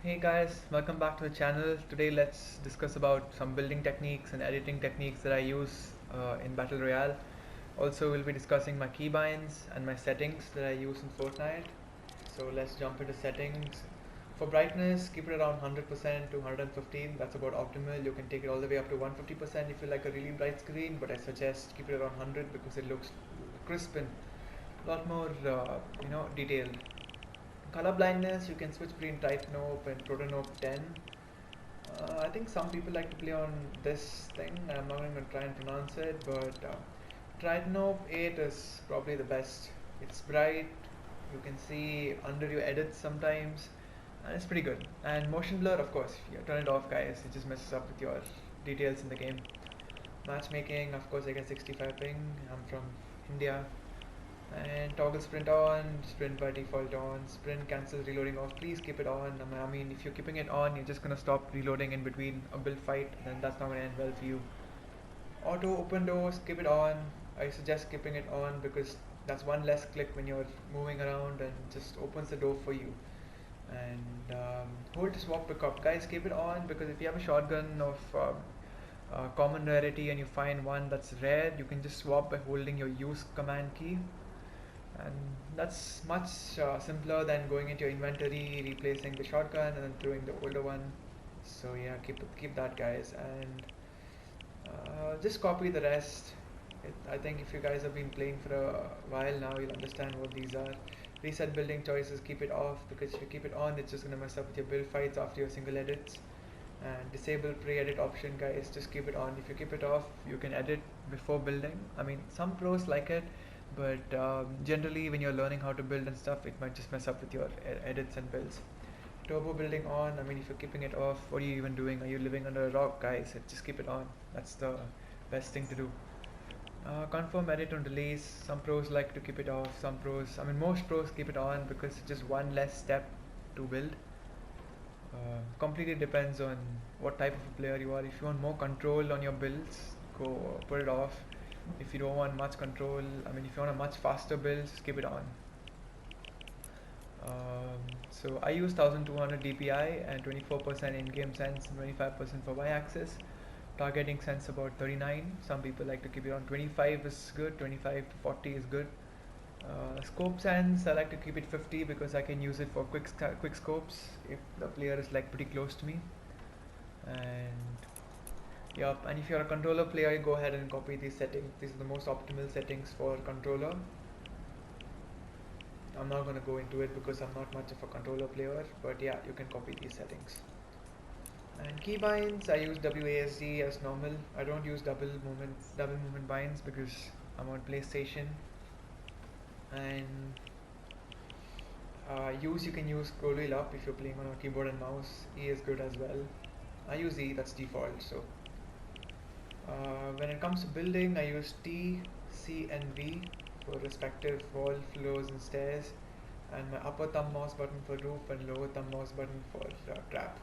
Hey guys, welcome back to the channel. Today let's discuss about some building techniques and editing techniques that I use in Battle Royale. Also we'll be discussing my keybinds and my settings that I use in Fortnite. So let's jump into settings. For brightness, keep it around 100% to 115, that's about optimal. You can take it all the way up to 150% if you like a really bright screen, but I suggest keep it around 100 because it looks crisp and a lot more detailed. Color blindness, you can switch between Type Nope and Proto Nope 10. I think some people like to play on this thing. I'm not even going to try and pronounce it, but Type Nope 8 is probably the best. It's bright, you can see under your edits sometimes, and it's pretty good. And motion blur, of course, if you turn it off, guys, it just messes up with your details in the game. Matchmaking, of course, I get 65 ping. I'm from India. And toggle sprint on, sprint by default on, sprint cancels reloading off. Please keep it on. I mean, if you're keeping it on, you're just gonna stop reloading in between a build fight, and that's not gonna end well for you. Auto open doors, keep it on. I suggest keeping it on because that's one less click when you're moving around and just opens the door for you. And hold to swap pickup, guys. Keep it on because if you have a shotgun of common rarity and you find one that's rare, you can just swap by holding your use command key, and that's much simpler than going into your inventory, replacing the shotgun and then throwing the older one. So yeah, keep that, guys, and just copy the rest. I think if you guys have been playing for a while now, you'll understand what these are. Reset building choices, keep it off because if you keep it on, it's just gonna mess up with your build fights after your single edits. And disable pre-edit option, guys, just keep it on. If you keep it off, you can edit before building. I mean, some pros like it, but generally when you're learning how to build and stuff, it might just mess up with your edits and builds. Turbo building on, I mean, if you're keeping it off, what are you even doing? Are you living under a rock, guys? Just keep it on. That's the best thing to do. Confirm edit on release. Some pros like to keep it off. Some pros, I mean, most pros keep it on because it's just one less step to build. Completely depends on what type of a player you are. If you want more control on your builds, go put it off. If you don't want much control, I mean, if you want a much faster build, just keep it on. So I use 1200 DPI and 24% in-game sense and 25% for y-axis. Targeting sense about 39. Some people like to keep it on 25 is good, 25 to 40 is good. Scope sense, I like to keep it 50 because I can use it for quick scopes if the player is like pretty close to me. And yep, and if you're a controller player, go ahead and copy these settings. These are the most optimal settings for controller. I'm not going to go into it because I'm not much of a controller player, but yeah, you can copy these settings. And keybinds, I use WASD as normal. I don't use double movement binds because I'm on PlayStation. And you can use scroll wheel up if you're playing on a keyboard and mouse. E is good as well. I use E, that's default. So when it comes to building, I use T, C and V for respective wall, floors and stairs, and my upper thumb mouse button for roof and lower thumb mouse button for trap.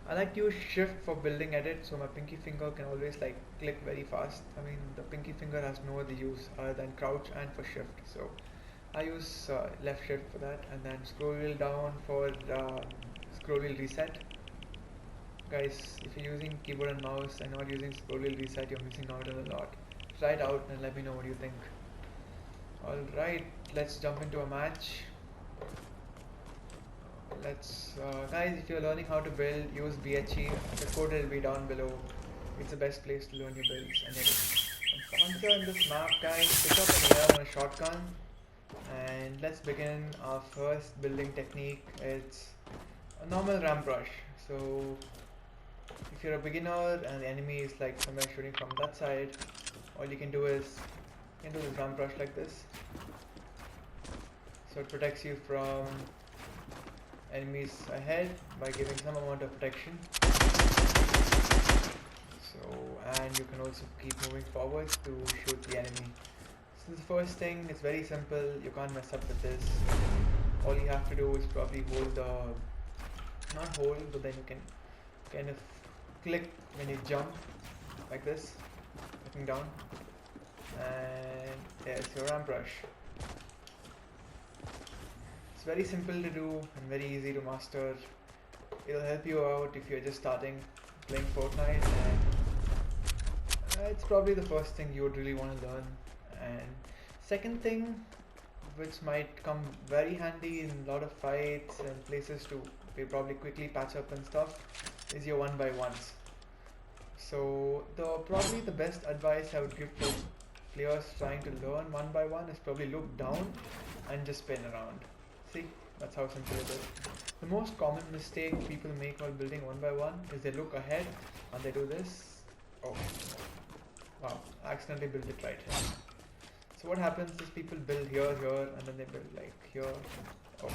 I like to use shift for building edit, so my pinky finger can always like click very fast. I mean, the pinky finger has no other use other than crouch and for shift. So I use left shift for that, and then scroll wheel down for scroll wheel reset. Guys, if you're using keyboard and mouse and not using scroll wheel reset, you're missing out on a lot. Try it out and let me know what you think. Alright, let's jump into a match. Let's guys, if you're learning how to build, use BHE. The code will be down below. It's the best place to learn your builds and edit. Once you're in this map, guys, pick up an AR on a shotgun, and let's begin our first building technique. It's a normal ramp rush. So if you're a beginner and the enemy is like somewhere shooting from that side, all you can do is this ramp rush like this. So it protects you from enemies ahead by giving some amount of protection. So, and you can also keep moving forward to shoot the enemy. So the first thing, it's very simple, you can't mess up with this. All you have to do is probably hold the, not hold, but then you can kind of click when you jump, like this, looking down. And there's your ramp rush. It's very simple to do and very easy to master. It'll help you out if you're just starting playing Fortnite, and it's probably the first thing you would really want to learn. And second thing, which might come very handy in a lot of fights and places to probably quickly patch up and stuff, is your 1x1s. So probably the best advice I would give to players trying to learn 1x1 is probably look down and just spin around. See, that's how simple it is. The most common mistake people make while building 1x1 is they look ahead and they do this. Oh, wow, I accidentally built it right here. So what happens is people build here, and then they build like here. Oh,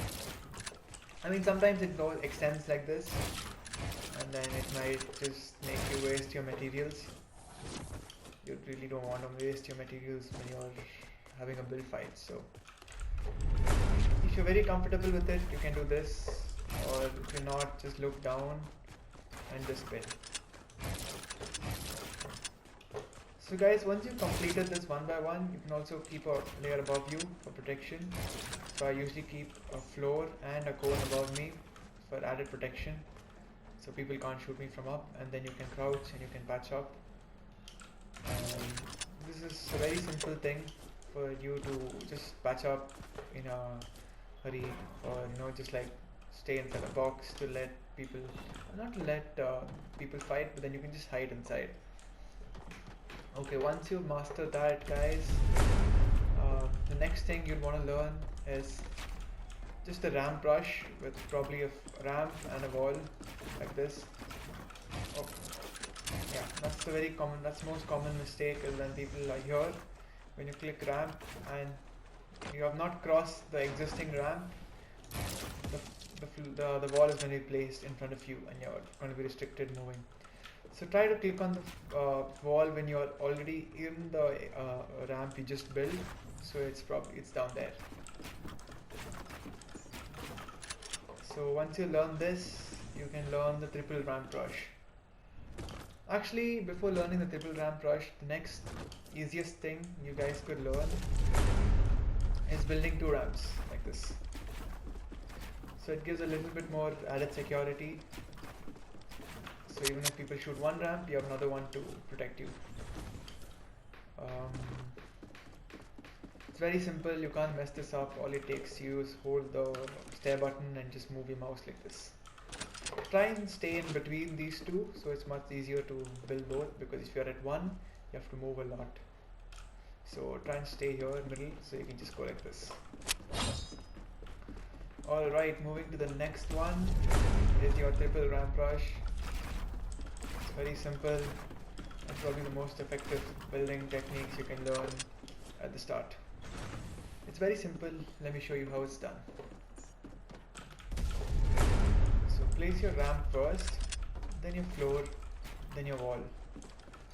I mean sometimes it extends like this, and then it might just make you waste your materials. You really don't want to waste your materials when you're having a build fight. So if you're very comfortable with it, you can do this, or if you're not, just look down and just spin. So guys, once you've completed this 1x1, you can also keep a layer above you for protection. So I usually keep a floor and a cone above me for added protection, so people can't shoot me from up, and then you can crouch and you can patch up. This is a very simple thing for you to just patch up in a hurry, or just like stay inside a box to let people, not to let people fight, but then you can just hide inside. Okay, once you've mastered that, guys, the next thing you'd want to learn is just a ramp rush with probably a ramp and a wall like this. Oh, yeah, that's the most common mistake, is when people are here, when you click ramp and you have not crossed the existing ramp, the wall is going to be placed in front of you and you're going to be restricted moving. So try to click on the wall when you're already in the ramp you just built. So it's down there. So once you learn this, you can learn the triple ramp rush. Actually, before learning the triple ramp rush, the next easiest thing you guys could learn is building 2 ramps like this. So it gives a little bit more added security. So even if people shoot one ramp, you have another one to protect you. It's very simple, you can't mess this up. All it takes you is hold the stair button and just move your mouse like this. Try and stay in between these two, so it's much easier to build both, because if you're at one, you have to move a lot. So try and stay here in the middle, so you can just go like this. Alright, moving to the next one is your triple ramp rush. It's very simple and probably the most effective building techniques you can learn at the start. It's very simple, let me show you how it's done. So place your ramp first, then your floor, then your wall.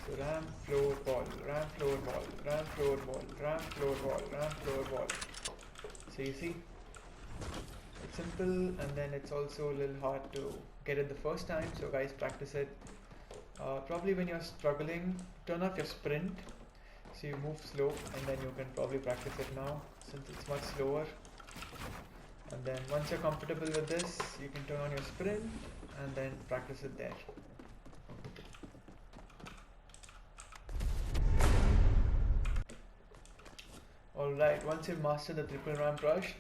So ramp, floor, wall, ramp, floor, wall, ramp, floor, wall, ramp, floor, wall, ramp, floor, wall. So you see, it's simple, and then it's also a little hard to get it the first time, so guys, practice it. Probably when you're struggling, turn off your sprint, so you move slow, and then you can probably practice it now, since it's much slower. And then once you're comfortable with this, you can turn on your sprint and then practice it there. Alright, once you've mastered the triple ramp rush,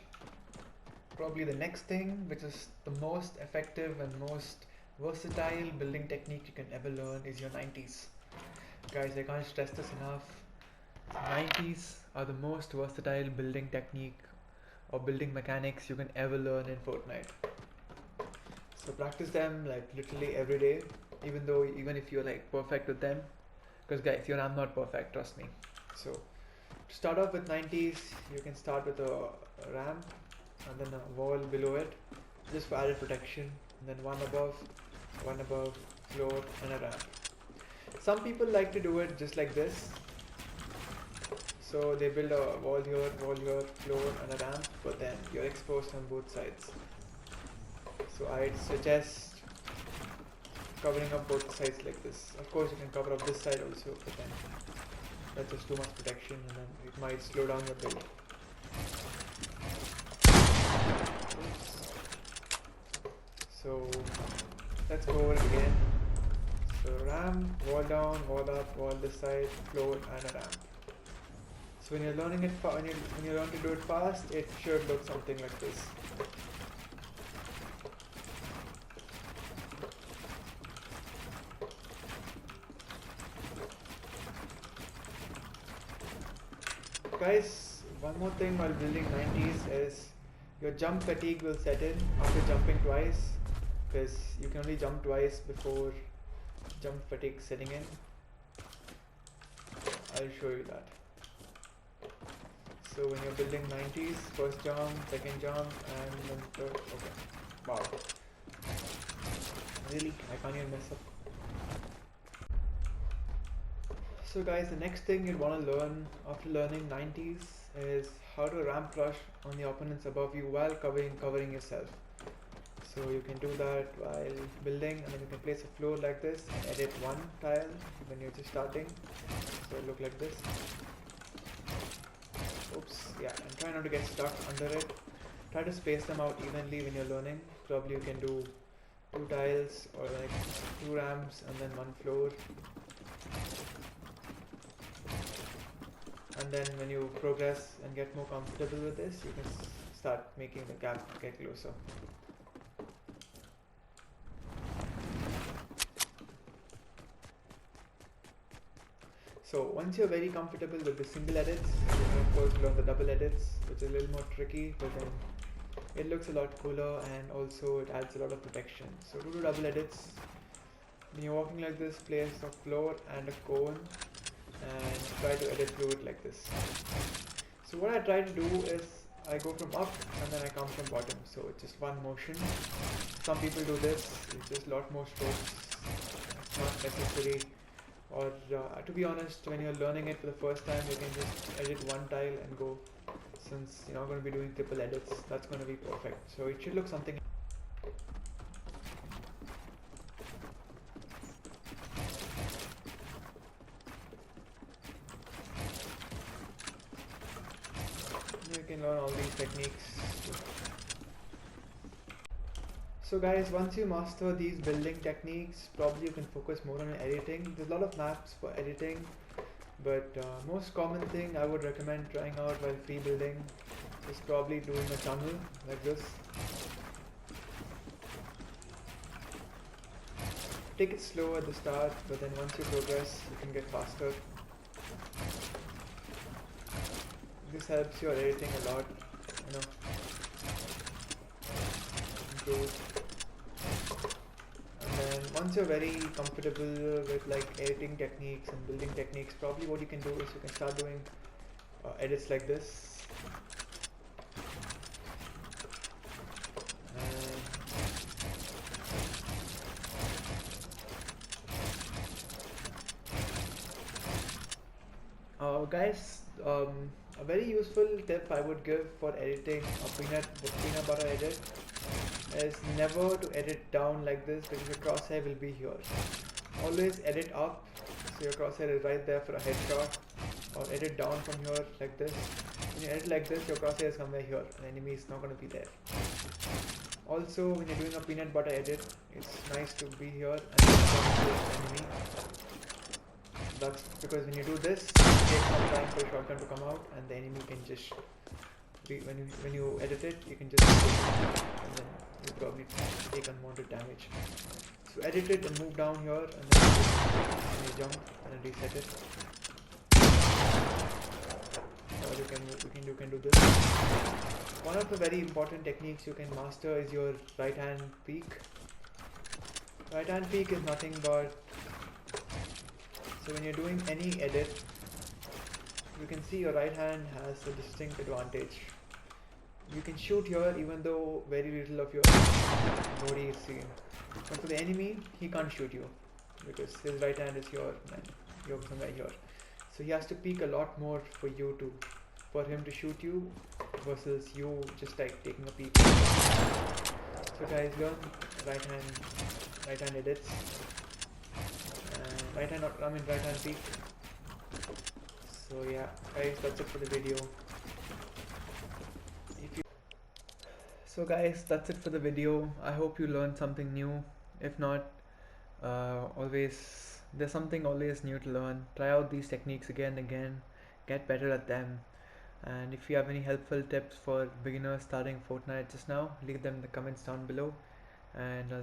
probably the next thing, which is the most effective and most versatile building technique you can ever learn, is your 90s. Guys, I can't stress this enough. 90s are the most versatile building technique or building mechanics you can ever learn in Fortnite. So practice them like literally every day, even if you're like perfect with them, because guys, I'm not perfect, trust me. So to start off with 90s, you can start with a ramp and then a wall below it, just for added protection, and then one above, floor, and a ramp. Some people like to do it just like this. So they build a wall here, floor, and a ramp, but then you're exposed on both sides. So I'd suggest covering up both sides like this. Of course, you can cover up this side also, but then that's just too much protection, and then it might slow down your build. So let's go over it again. So ramp, wall down, wall up, wall this side, floor, and a ramp. So when you're learning it, when you learn to do it fast, it should look something like this. Guys, one more thing while building 90s is your jump fatigue will set in after jumping twice, because you can only jump twice before jump fatigue setting in. I'll show you that. So when you're building 90s, first jump, second jump, and then third. Okay. Wow. Really? I can't even mess up. So guys, the next thing you'd want to learn after learning 90s is how to ramp rush on the opponents above you while covering yourself. So you can do that while building, and then you can place a floor like this and edit one tile when you're just starting. So it'll look like this. Oops, yeah, and try not to get stuck under it. Try to space them out evenly when you're learning. Probably you can do 2 tiles or like 2 ramps and then 1 floor. And then when you progress and get more comfortable with this, you can start making the gap get closer. So once you're very comfortable with the single edits, you can of course learn the double edits, which is a little more tricky, but then it looks a lot cooler and also it adds a lot of protection. So to do double edits, when you're walking like this, place a floor and a cone and try to edit through it like this. So what I try to do is I go from up and then I come from bottom, so it's just one motion. Some people do this, it's just a lot more strokes, it's not necessary. Or to be honest, when you're learning it for the first time, you can just edit one tile and go. Since you're not going to be doing triple edits, that's going to be perfect. So it should look something. You can learn all these techniques. So guys, once you master these building techniques, probably you can focus more on editing. There's a lot of maps for editing, but most common thing I would recommend trying out while free building is probably doing a tunnel like this. Take it slow at the start, but then once you progress, you can get faster. This helps your editing a lot, you know, improve. Once you're very comfortable with like editing techniques and building techniques, probably what you can do is you can start doing edits like this. Guys, a very useful tip I would give for editing a peanut butter edit is never to edit down like this, because your crosshair will be here. Always edit up, so your crosshair is right there for a headshot, or edit down from here like this. When you edit like this, your crosshair is somewhere here, and the enemy is not going to be there. Also, when you're doing a peanut butter edit, it's nice to be here and the enemy. That's because when you do this, it takes some time for the shotgun to come out, and the enemy can just when you edit it, you can just and then you probably take unwanted damage. So edit it and move down here, and then you jump and then reset it. Or you can do this. One of the very important techniques you can master is your right hand peek. Right hand peek is nothing but, so when you're doing any edit, you can see your right hand has a distinct advantage. You can shoot here even though very little of your body is seen. But for the enemy, he can't shoot you because his right hand is here and you're somewhere here. So he has to peek a lot more for him to shoot you versus you just like taking a peek. So guys, learn right hand edits. Right hand peek. So yeah, guys, that's it for the video. So guys, that's it for the video. I hope you learned something new. If not, always there's something always new to learn. Try out these techniques again and again, get better at them. And if you have any helpful tips for beginners starting Fortnite just now, leave them in the comments down below, and I'll